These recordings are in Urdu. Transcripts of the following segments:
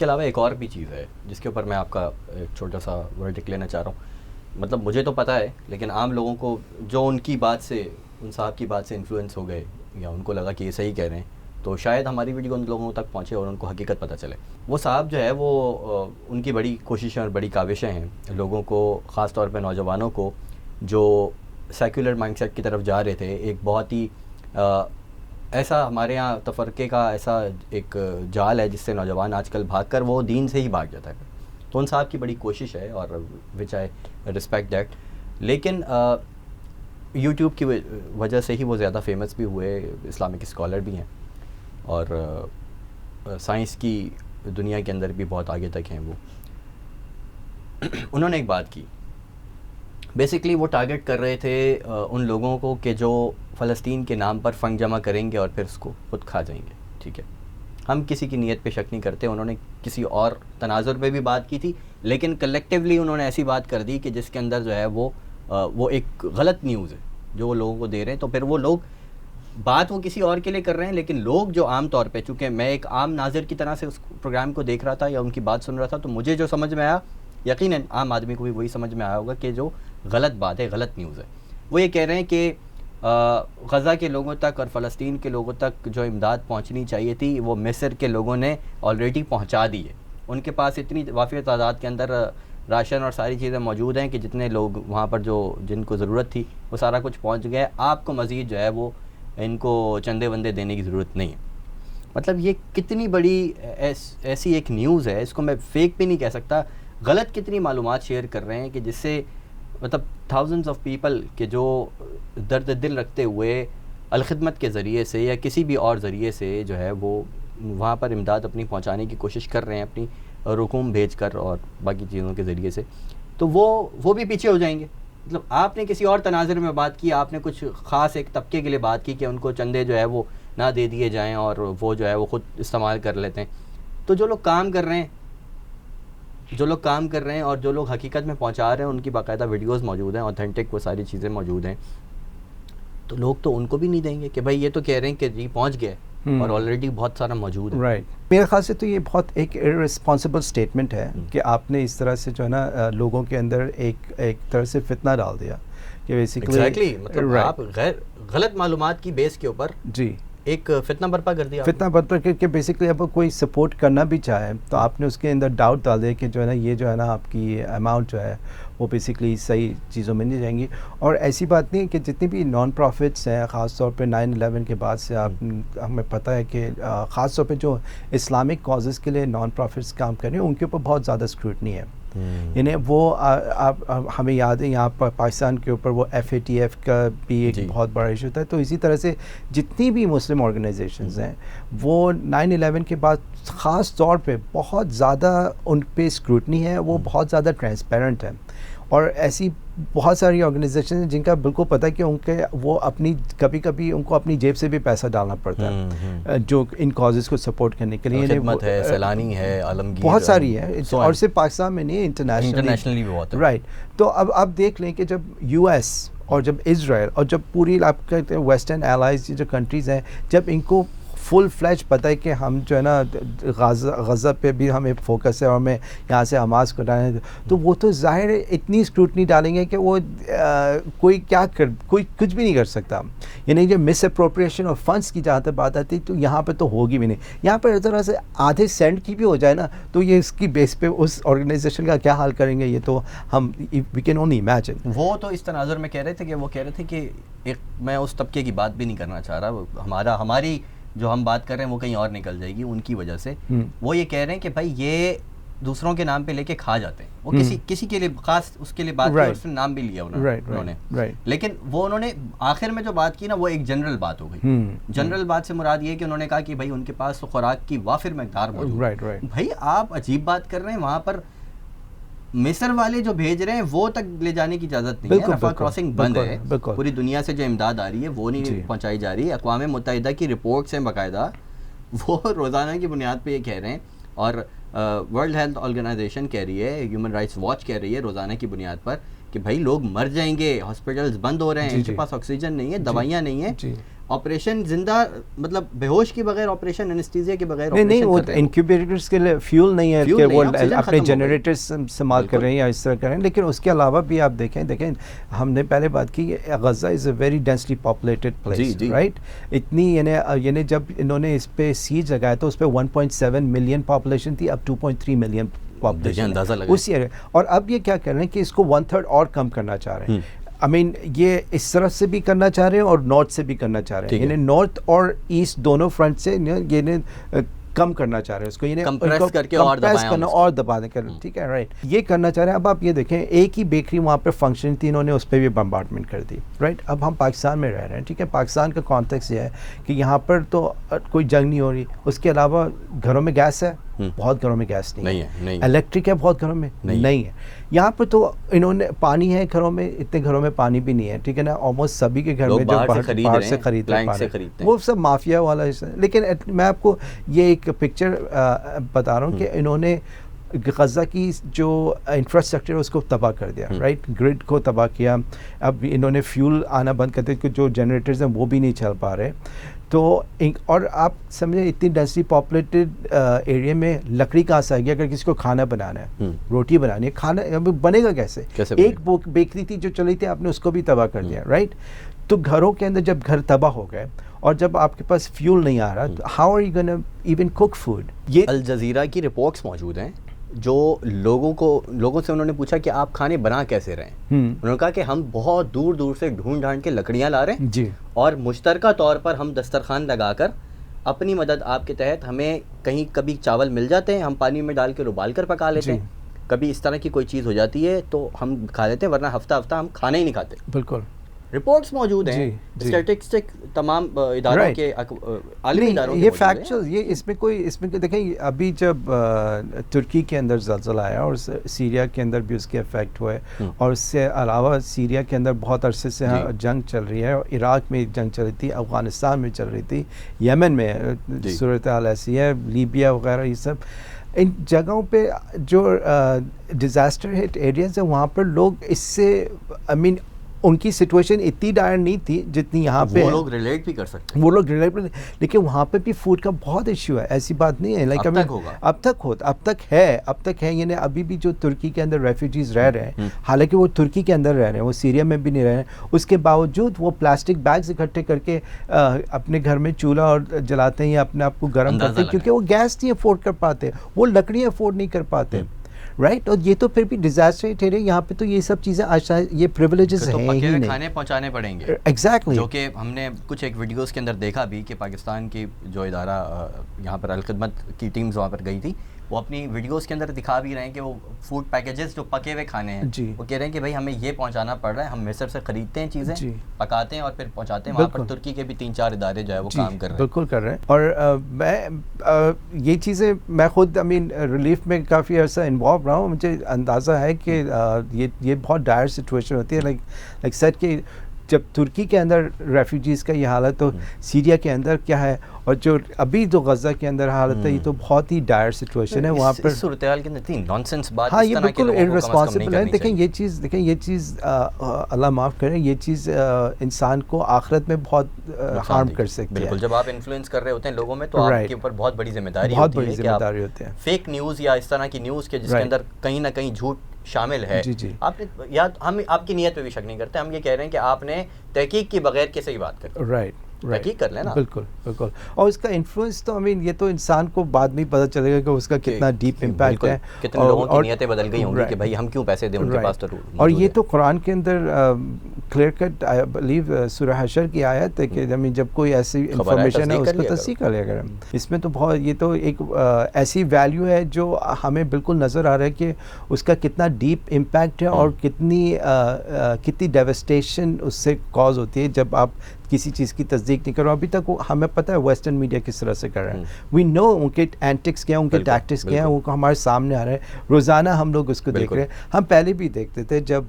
کے علاوہ ایک اور بھی چیز ہے جس کے اوپر میں آپ کا ایک چھوٹا سا ورڈک لینا چاہ رہا ہوں. مطلب مجھے تو پتہ ہے لیکن عام لوگوں کو جو ان کی بات سے, ان صاحب کی بات سے انفلوئنس ہو گئے یا ان کو لگا کہ یہ صحیح کہہ رہے ہیں, تو شاید ہماری ویڈیو ان لوگوں تک پہنچے اور ان کو حقیقت پتہ چلے. وہ صاحب جو ہے وہ ان کی بڑی کوششیں اور بڑی کاوشیں ہیں لوگوں کو, خاص طور پہ نوجوانوں کو جو سیکولر مائنڈ سیٹ کی طرف جا رہے تھے. ایک بہت ہی ایسا ہمارے یہاں تفرقے کا ایسا ایک جال ہے جس سے نوجوان آج کل بھاگ کر وہ دین سے ہی بھاگ جاتا ہے. تو ان صاحب کی بڑی کوشش ہے اور وچ آئی رسپیکٹ دیٹ. لیکن یوٹیوب کی وجہ سے ہی وہ زیادہ فیمس بھی ہوئے, اسلامک اسکالر بھی ہیں اور سائنس کی دنیا کے اندر بھی بہت آگے تک ہیں وہ. انہوں نے ایک بات کی, بیسکلی وہ ٹارگٹ کر رہے تھے ان لوگوں کو کہ جو فلسطین کے نام پر فنڈ جمع کریں گے اور پھر اس کو خود کھا جائیں گے. ٹھیک ہے, ہم کسی کی نیت پہ شک نہیں کرتے. انہوں نے کسی اور تناظر پہ بھی بات کی تھی لیکن کلیکٹیولی انہوں نے ایسی بات کر دی کہ جس کے اندر جو ہے وہ ایک غلط نیوز ہے جو وہ لوگوں کو دے رہے ہیں. تو پھر وہ لوگ بات وہ کسی اور کے لیے کر رہے ہیں لیکن لوگ جو عام طور پہ, چونکہ میں ایک عام ناظر کی طرح سے اس پروگرام کو دیکھ رہا تھا یا ان کی بات سن رہا تھا, تو مجھے جو سمجھ میں آیا, یقیناً عام آدمی کو بھی وہی سمجھ میں آیا ہوگا کہ جو غلط بات ہے, غلط نیوز ہے. وہ یہ کہہ رہے ہیں کہ غزہ کے لوگوں تک اور فلسطین کے لوگوں تک جو امداد پہنچنی چاہیے تھی وہ مصر کے لوگوں نے آلریڈی پہنچا دی ہے. ان کے پاس اتنی وافر تعداد کے اندر راشن اور ساری چیزیں موجود ہیں کہ جتنے لوگ وہاں پر جن کو ضرورت تھی وہ سارا کچھ پہنچ گیا. آپ کو مزید جو ہے وہ ان کو چندے وندے دینے کی ضرورت نہیں ہے. مطلب یہ کتنی بڑی ایسی ایک نیوز ہے, اس کو میں فیک بھی نہیں کہہ سکتا. غلط کتنی معلومات شیئر کر رہے ہیں کہ جس سے مطلب تھاؤزنڈز آف پیپل کے جو درد دل رکھتے ہوئے الخدمت کے ذریعے سے یا کسی بھی اور ذریعے سے جو ہے وہ وہاں پر امداد اپنی پہنچانے کی کوشش کر رہے ہیں اپنی رقوم بھیج کر اور باقی چیزوں کے ذریعے سے, تو وہ بھی پیچھے ہو جائیں گے. مطلب آپ نے کسی اور تناظر میں بات کی, آپ نے کچھ خاص ایک طبقے کے لیے بات کی کہ ان کو چندے جو ہے وہ نہ دے دیے جائیں اور وہ جو ہے وہ خود استعمال کر لیتے ہیں. تو جو لوگ کام کر رہے ہیں اور جو لوگ حقیقت میں پہنچا رہے ہیں ان کی باقاعدہ ویڈیوز موجود ہیں, اوتھینٹک وہ ساری چیزیں موجود ہیں, تو لوگ تو ان کو بھی نہیں دیں گے کہ بھائی یہ تو کہہ رہے ہیں کہ جی پہنچ گئے اور آلریڈی بہت سارا موجود ہے. رائٹ, میرے خیال سے تو یہ بہت ایک ارسپانسبل سٹیٹمنٹ ہے کہ آپ نے اس طرح سے جو ہے نا لوگوں کے اندر ایک طرح سے فتنہ ڈال دیا کہ بیسیکلی مطلب آپ غلط معلومات کی بیس کے اوپر جی ایک فتنہ برپا کر دیا. فتنہ برپا کر کے بیسکلی اب کوئی سپورٹ کرنا بھی چاہے تو آپ نے اس کے اندر ڈاؤٹ ڈال دیا کہ جو ہے نا یہ جو ہے نا آپ کی اماؤنٹ جو ہے وہ بیسکلی صحیح چیزوں میں نہیں جائیں گی. اور ایسی بات نہیں کہ جتنی بھی نان پروفٹس ہیں, خاص طور پہ 9/11 کے بعد سے ہمیں پتہ ہے کہ خاص طور پہ جو اسلامک کازز کے لیے نان پروفٹس کام کر رہے ہیں ان کے اوپر بہت زیادہ اسکروٹنی ہے. یعنی وہ ہمیں یاد ہے یہاں پر پاکستان کے اوپر وہ FATF کا بھی ایک بہت بڑا ایشو تھا. تو اسی طرح سے جتنی بھی مسلم آرگنائزیشنز ہیں وہ 9/11 کے بعد خاص طور پہ بہت زیادہ ان پہ اسکروٹنی ہے, وہ بہت زیادہ ٹرانسپیرنٹ ہے. اور ایسی بہت ساری آرگنائزیشن ہیں جن کا بالکل پتہ ہے کہ ان کے وہ اپنی کبھی ان کو اپنی جیب سے بھی پیسہ ڈالنا پڑتا ہے جو ان کازز کو سپورٹ کرنے کے لیے. خدمت ہے, سیلانی ہے, عالمگیر بہت ساری ہے اور صرف پاکستان میں نہیں, انٹرنیشنلی بھی بہت ہے. رائٹ. تو اب آپ دیکھ لیں کہ جب US اور جب اسرائیل اور جب پوری آپ کہتے ہیں ویسٹرن ایلائز جو کنٹریز ہیں, جب ان کو فل فلیج پتہ ہے کہ ہم جو ہے نا غزہ پہ بھی ہمیں فوکس ہے اور ہمیں یہاں سے حماس کو ڈالیں, تو وہ تو ظاہر ہے اتنی اسکروٹنی ڈالیں گے کہ وہ کوئی کچھ بھی نہیں کر سکتا. یعنی جو مس اپروپریشن اور فنڈس کی جہاں تک بات آتی تو یہاں پہ تو ہوگی بھی نہیں. یہاں پر طرح سے آدھے سینٹ کی بھی ہو جائے نا تو یہ اس کی بیس پہ اس آرگنائزیشن کا کیا حال کریں گے, یہ تو ہم وی کین اونلی امیجن. وہ تو اس تناظر میں کہہ رہے تھے کہ ایک میں اس طبقے کی بات بھی نہیں کرنا چاہ رہا, ہماری جو ہم بات کر رہے ہیں وہ کہیں اور نکل جائے گی ان کی وجہ سے. وہ یہ کہہ رہے ہیں کہ بھائی یہ دوسروں کے نام پہ لے کے کھا جاتے ہیں. وہ کسی کے لیے خاص اس کے لیے بات کی اور اس نے نام بھی لیا انہوں نے, لیکن وہ انہوں نے آخر میں جو بات کی نا وہ ایک جنرل بات ہو گئی. جنرل بات سے مراد یہ کہ انہوں نے کہا کہ بھائی ان کے پاس خوراک کی وافر مقدار موجود ہے. بھائی آپ عجیب بات کر رہے ہیں, وہاں پر مصر والے جو بھیج رہے ہیں وہ تک لے جانے کی اجازت نہیں ہے. رفح کراسنگ بند ہے, پوری دنیا سے جو امداد آ رہی ہے وہ نہیں پہنچائی جا رہی ہے. اقوام متحدہ کی رپورٹس ہیں باقاعدہ, وہ روزانہ کی بنیاد پہ یہ کہہ رہے ہیں, اور ورلڈ ہیلتھ آرگنائزیشن کہہ رہی ہے, ہیومن رائٹس واچ کہہ رہی ہے روزانہ کی بنیاد پر کہ بھائی لوگ مر جائیں گے, ہاسپٹلز بند ہو رہے ہیں, ان کے پاس آکسیجن نہیں ہے, دوائیاں نہیں ہیں, آپریشن زندہ مطلب بے ہوش کے بغیر آپریشن، انیستھیزیا کے بغیر نہیں وہ انکیوبیٹرز کے لیے فیول نہیں ہے کہ وہ اپنے جنریٹر استعمال کر رہے ہیں یا اس طرح کر رہے ہیں. لیکن اس کے علاوہ بھی آپ دیکھیں ہم نے پہلے بات کی Gaza is a very densely populated place right. اتنی یعنی جب انہوں نے اس پہ سیج لگایا تو اس پہ 1.7 ملین پاپولیشن تھی، اب 2.3 ملین پاپولیشن اس ایریا. اور اب یہ کیا کر رہے ہیں کہ اس کو 1/3 اور کم کرنا چاہ رہے ہیں. یہ اس طرف سے بھی کرنا چاہ رہے ہیں اور نارتھ سے بھی کرنا چاہ رہے ہیں، یعنی نارتھ اور ایسٹ دونوں فرنٹ سے کم کرنا چاہ رہے ہیں اس کو، یعنی کمپریس کر کے اور دبا دیں. ٹھیک ہے رائٹ، یہ کرنا چاہ رہے ہیں. اب آپ یہ دیکھیں ایک ہی بیکری وہاں پہ فنکشن تھی، انہوں نے اس پہ بھی بمبارڈمنٹ کر دی رائٹ. اب ہم پاکستان میں رہ رہے ہیں. ٹھیک ہے، پاکستان کا کانٹیکس یہ ہے کہ یہاں پر تو کوئی جنگ نہیں ہو رہی. اس کے علاوہ گھروں میں گیس ہے، بہت گھروں میں گیس نہیں ہے. الیکٹرک ہے بہت گھروں میں نہیں ہے. یہاں پر تو انہوں نے پانی ہے گھروں میں، اتنے گھروں میں پانی بھی نہیں ہے. ٹھیک ہے نا، آلموسٹ سبھی کے گھر میں جو باہر سے خریدتے ہیں وہ سب مافیا والا حصہ. لیکن میں آپ کو یہ ایک پکچر بتا رہا ہوں کہ انہوں نے غزہ کی جو انفراسٹرکچر اس کو تباہ کر دیا رائٹ، گرڈ کو تباہ کیا. اب انہوں نے فیول آنا بند کر دیا کہ جو جنریٹرز ہیں وہ بھی نہیں چل پا رہے. تو اور آپ سمجھیں اتنی ڈینسلی پاپولیٹڈ ایریا میں لکڑی کہاں سے آئے گی؟ اگر کسی کو کھانا بنانا ہے، روٹی بنانی ہے، کھانا بنے گا کیسے؟ ایک بیکری تھی جو چلی تھی، آپ نے اس کو بھی تباہ کر دیا رائٹ. تو گھروں کے اندر جب گھر تباہ ہو گئے اور جب آپ کے پاس فیول نہیں آ رہا تو how are you gonna even cook food? یہ الجزیرہ کی رپورٹس موجود ہیں جو لوگوں سے انہوں نے پوچھا کہ آپ کھانے بنا کیسے رہے ہیں. انہوں نے کہا کہ ہم بہت دور دور سے ڈھونڈ ڈھانڈ کے لکڑیاں لا رہے ہیں جی، اور مشترکہ طور پر ہم دسترخوان لگا کر اپنی مدد آپ کے تحت، ہمیں کہیں کبھی چاول مل جاتے ہیں، ہم پانی میں ڈال کے ابال کر پکا لیتے ہیں. کبھی اس طرح کی کوئی چیز ہو جاتی ہے تو ہم کھا لیتے ہیں، ورنہ ہفتہ ہم کھانا ہی نہیں کھاتے. بالکل رپورٹس موجود ہیں، اسٹیٹسٹک تمام اداروں کے، عالمی اداروں کے. یہ فیکچرز، یہ اس میں دیکھیں ابھی جب ترکی کے اندر زلزلہ آیا اور سیریا کے اندر بھی اس کے افیکٹ ہوئے، اور اس سے علاوہ سیریا کے اندر بہت عرصے سے جنگ چل رہی ہے، عراق میں جنگ چل رہی تھی، افغانستان میں چل رہی تھی، یمن میں صورتحال ایسی ہے، لیبیا وغیرہ. یہ سب ان جگہوں پہ جو ڈیزاسٹر ہٹ ایریاز ہیں وہاں پر لوگ اس سے ان کی سچویشن اتنی ڈائر نہیں تھی جتنی یہاں پہ. وہ لوگ ریلیٹ بھی کر سکتے ہیں، وہ لوگ ریلیٹ بھی، لیکن وہاں پہ بھی فوڈ کا بہت ایشو ہے. ایسی بات نہیں ہے لائک اب تک ہے. یعنی ابھی بھی جو ترکی کے اندر ریفیوجیز رہ رہے ہیں، حالانکہ وہ ترکی کے اندر رہ رہے ہیں، وہ سیریا میں بھی نہیں رہ رہے ہیں، اس کے باوجود وہ پلاسٹک بیگز اکٹھے کر کے اپنے گھر میں چولہا اور جلاتے ہیں یا اپنے آپ کو گرم کرتے ہیں، کیونکہ وہ گیس نہیں افورڈ کر پاتے، وہ لکڑیاں افورڈ نہیں کر پاتے رائٹ. اور یہ تو پھر بھی ڈیزاسٹر ٹھہرے. یہاں پہ تو یہ سب چیزیں یہ پریویلیجز ہیں ہی نہیں، کھانے پہنچانے پڑیں گے. ایگزیکٹلی، جو کہ ہم نے کچھ ایک ویڈیوز کے اندر دیکھا بھی کہ پاکستان کی جو ادارہ یہاں پر الخدمت کی ٹیمز وہاں پر گئی تھی، وہ اپنی ویڈیوز کے اندر دکھا بھی رہے ہیں کہ وہ فوڈ پیکیجز جو پکے ہوئے کھانے ہیں، وہ کہہ رہے ہیں کہ بھائی ہمیں یہ پہنچانا پڑ رہا ہے، ہم مصر سے خریدتے ہیں چیزیں، پکاتے ہیں اور پھر پہنچاتے ہیں. وہاں پر ترکی کے بھی 3-4 ادارے جو ہے وہ کام کر رہے ہیں. بالکل کر رہے ہیں. اور میں یہ چیزیں میں خود ریلیف میں کافی عرصہ انوالو رہا ہوں. مجھے اندازہ ہے کہ یہ بہت ڈائر سچویشن ہوتی ہے. لائک سیٹ کہ جب ترکی کے اندر ریفیوجیز کا یہ حالت تو سیریا کے اندر کیا ہے، اور جو ابھی جو غزہ کے اندر حالت ہے، یہ تو بہت ہی ڈائر سچویشن ہے وہاں پر. صورتحال کے اندر تھی نانسنس بات. ہاں، یہ بالکل ارسپانسبل ہے. دیکھیں یہ چیز اللہ معاف کرے، یہ چیز انسان کو آخرت میں بہت ہارم کر سکتی ہے. بالکل، جب آپ انفلوئنس کر رہے ہوتے ہیں لوگوں میں تو آپ کے اوپر بہت بڑی ذمہ داری ہوتی ہے. فیک نیوز یا اس طرح کی نیوز کے جس کے اندر کہیں نہ کہیں جھوٹ شامل ہے، آپ نے ہم آپ کی نیت پہ بھی شک نہیں کرتے. ہم یہ کہہ رہے ہیں کہ آپ نے تحقیق کی بغیر کسی بات کریں، رائٹ، تحقیق کر لینا. بالکل. اور اس کا انفلوئنس تو یہ تو انسان کو بعد میں پتہ چلے گا کہ اس کا کتنا ڈیپ امپیکٹ ہے. کتنے لوگوں کی نیتیں بدل گئی ہوں گی کہ بھائی ہم کیوں پیسے دیں ان کے پاس. تو اور یہ تو قرآن کے اندر کلیئر کٹ آئی بلیو سورہ حشر کی آیت ہے کہ جب کوئی ایسی انفارمیشن ہے اس کو تصدیق کر لیا کریں. اس میں تو بہت یہ تو ایک ایسی ویلیو ہے جو ہمیں بالکل نظر آ رہا ہے کہ اس کا کتنا ڈیپ امپیکٹ ہے اور کتنی ڈیوسٹیشن اس سے کاز ہوتی ہے جب آپ کسی چیز کی تصدیق نہیں کرو. ابھی تک ہمیں پتہ ہے ویسٹرن میڈیا کس طرح سے کر رہے ہیں. وی نو ان کے اینٹکس کیا ہیں، ان کے ٹیکٹکس کیا ہیں، وہ ہمارے سامنے آ رہے ہیں. روزانہ ہم لوگ اس کو دیکھ رہے ہیں. ہم پہلے بھی دیکھتے تھے جب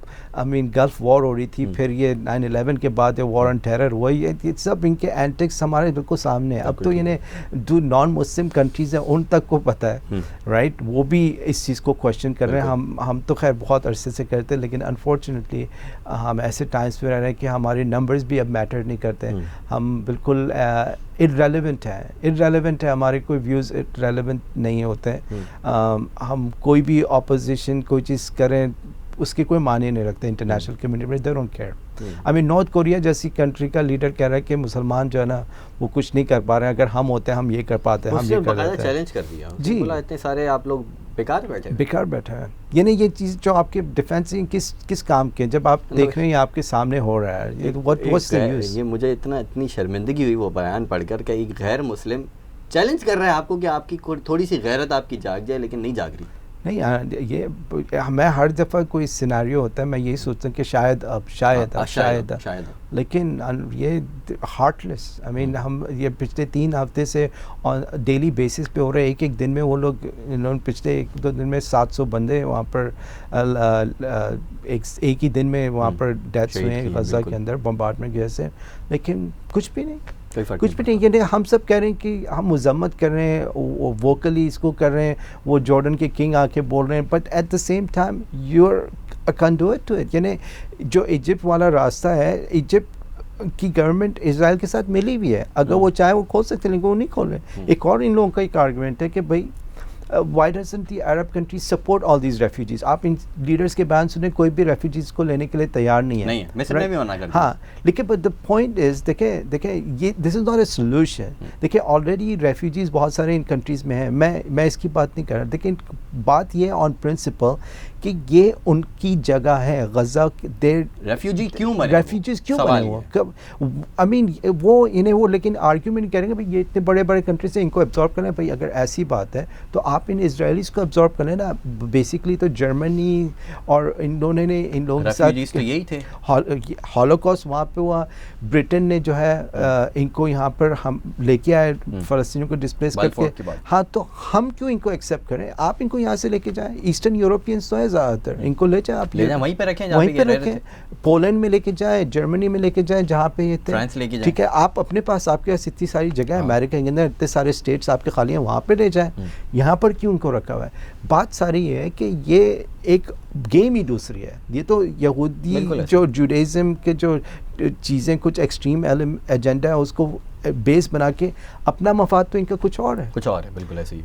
گلف وار ہو رہی تھی، پھر یہ 9/11 کے بعد یہ وار آن ٹیرر ہوا، یہ سب ان کے اینٹکس ہمارے بالکل سامنے ہیں. اب تو جو نان مسلم کنٹریز ہیں ان تک کو پتہ ہے، رائٹ، وہ بھی اس چیز کو کوشچن کر رہے ہیں. ہم تو خیر بہت عرصے سے کرتے ہیں، لیکن انفارچونیٹلی ہم ایسے ٹائمس پہ رہ رہے ہیں کہ ہمارے نمبرز بھی اب میٹر نہیں کرتے. ہم بالکل irrelevant ہے، ہمارے کوئی ویوز irrelevant نہیں ہوتے ہیں. ہم کوئی بھی اپوزیشن کوئی چیز کریں اس کی کوئی معنی نہیں رکھتے انٹرنیشنل کمیونٹی میں. they don't care. I mean north Korea جیسی کنٹری کا لیڈر کہہ رہا ہے کہ مسلمان جو ہے نا وہ کچھ نہیں کر پا رہے ہیں، اگر ہم ہوتے ہیں ہم یہ کر پاتے ہیں، ہم یہ کر لیتے ہیں. چیلنج کر دیا جی، بولا اتنے سارے آپ لوگ بیکار بیٹھے ہیں. یعنی یہ چیز جو آپ کے ڈیفینس کس کام کے، جب آپ دیکھ رہے ہیں آپ کے سامنے ہو رہا ہے، یہ مجھے اتنی شرمندگی ہوئی وہ بیان پڑھ کر کہ ایک غیر مسلم چیلنج کر رہا ہے آپ کو کہ آپ کی تھوڑی سی غیرت آپ کی جاگ جائے، لیکن نہیں جاگ رہی. نہیں، یہ میں ہر دفعہ کوئی سیناریو ہوتا ہے میں یہی سوچتا ہوں کہ شاید لیکن یہ ہارٹ لیس. آئی مین ہم یہ پچھلے 3 ہفتے سے ڈیلی بیسس پہ ہو رہے ہیں. ایک دن میں وہ لوگ انہوں نے پچھلے 1-2 دن میں 700 بندے وہاں پر ایک ہی دن میں وہاں پر ڈیتھس ہوئے غزہ کے اندر بمبارڈمنٹ کی وجہ سے، لیکن کچھ بھی نہیں. یعنی ہم سب کہہ رہے ہیں کہ ہم مذمت کر رہے ہیں، ووکلی اس کو کر رہے ہیں، وہ جارڈن کے کنگ آ کے بول رہے ہیں، but at the same time you are conduit to it. یعنی جو ایجپٹ والا راستہ ہے، ایجپٹ کی گورنمنٹ اسرائیل کے ساتھ ملی ہوئی ہے، اگر وہ چاہے وہ کھول سکتے ہیں لیکن وہ نہیں کھول رہے. ایک اور ان لوگوں کا ایک آرگومنٹ ہے کہ بھائی why doesn't the Arab countries support all these refugees؟ آپ ان لیڈرز کے بیان سنیں، کوئی بھی ریفیوجیز کو لینے کے لیے تیار نہیں ہے. مصر میں بھی ہونا کرتا. ہاں، لیکن but the point is دیکھیں یہ this is not a solution. دیکھیں آلریڈی ریفیوجیز بہت سارے ان کنٹریز میں ہیں، میں اس کی بات نہیں کر رہا، لیکن بات یہ آن پرنسپل کہ یہ ان کی جگہ ہے غزہ. ریفیوجیز کیوں بنے وہ؟ I mean وہ لیکن آرگیومنٹ کریں گے بھائی یہ اتنے بڑے بڑے کنٹریز ہیں، ان کو ایبزارب کریں. بھائی اگر ایسی بات ہے تو آپ ان اسرائیلیز کو ایبزارب کر لیں نا. بیسکلی تو جرمنی اور ان لوگوں کے ساتھ یہی تھے، ہولوکاسٹ وہاں پہ ہوا. برٹن نے جو ہے ان کو یہاں پر ہم لے کے آئے فلسطینیوں کو ڈسپلیس کر کے. ہاں، تو ہم کیوں ان کو ایکسیپٹ کریں؟ آپ ان کو یہاں سے لے کے جائیں. ایسٹرن یورپینس تو ہے زیادہ تر، ان کو لے جائیں، آپ وہیں پہ رکھیں. پولینڈ میں لے کے جائیں، جرمنی میں لے کے جائیں، جہاں پہ یہ تھے. ٹھیک ہے، آپ اپنے پاس آپ کے پاس اتنی ساری جگہ ہے امریکہ کے اندر، اتنے سارے اسٹیٹس آپ کے خالی ہیں، وہاں پہ لے جائیں. یہاں پر کیوں ان کو رکھا ہوا ہے؟ بات ساری یہ ہے کہ یہ ایک گیم ہی دوسری ہے. یہ تو یہودی جو جوڈائزم کے جو چیزیں کچھ ایکسٹریم ایجنڈا ہے اس کو بیس بنا کے اپنا مفاد تو ان کا کچھ اور ہے. بالکل ایسے ہی.